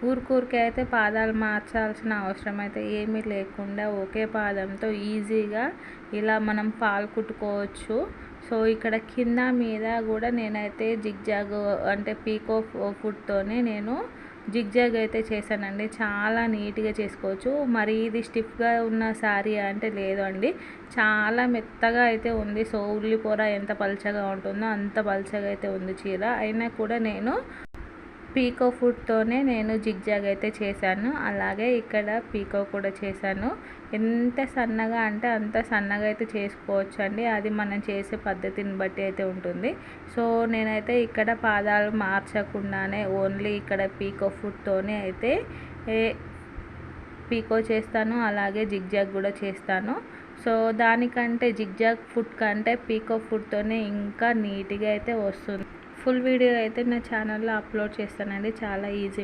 ఊరికూరికే అయితే పాదాలు మార్చాల్సిన అవసరం అయితే ఏమీ లేకుండా ఒకే పాదంతో ఈజీగా ఇలా మనం ఫాల్ కుట్టుకోవచ్చు. సో ఇక్కడ కింద మీద కూడా నేనైతే జిగ్జాగ్ అంటే పీకో ఫుట్తోనే నేను జిగ్జాగ్ అయితే చేశానండి. చాలా నీట్గా చేసుకోవచ్చు. మరి ఇది స్టిఫ్గా ఉన్న శారీ అంటే లేదు అండి, చాలా మెత్తగా అయితే ఉంది. సో ఉల్లిపొర ఎంత పల్చగా ఉంటుందో అంత పల్చగా అయితే ఉంది చీర. అయినా కూడా నేను పీకో ఫుట్తోనే నేను జిగ్జాగ్ అయితే చేశాను. అలాగే ఇక్కడ పీకో కూడా చేశాను. ఎంత సన్నగా అంటే అంత సన్నగా అయితే చేసుకోవచ్చు అండి, అది మనం చేసే పద్ధతిని బట్టి అయితే ఉంటుంది. సో నేనైతే ఇక్కడ పాదాలు మార్చకుండానే ఓన్లీ ఇక్కడ పీకో ఫుట్తోనే అయితే పీకో చేస్తాను, అలాగే జిగ్జాగ్ కూడా చేస్తాను. సో దానికంటే జిగ్జాగ్ ఫుట్ కంటే పీకో ఫుట్తోనే ఇంకా నీట్గా అయితే వస్తుంది. ఫుల్ వీడియో అయితే నా ఛానల్లో అప్లోడ్ చేస్తానండి, చాలా ఈజీ.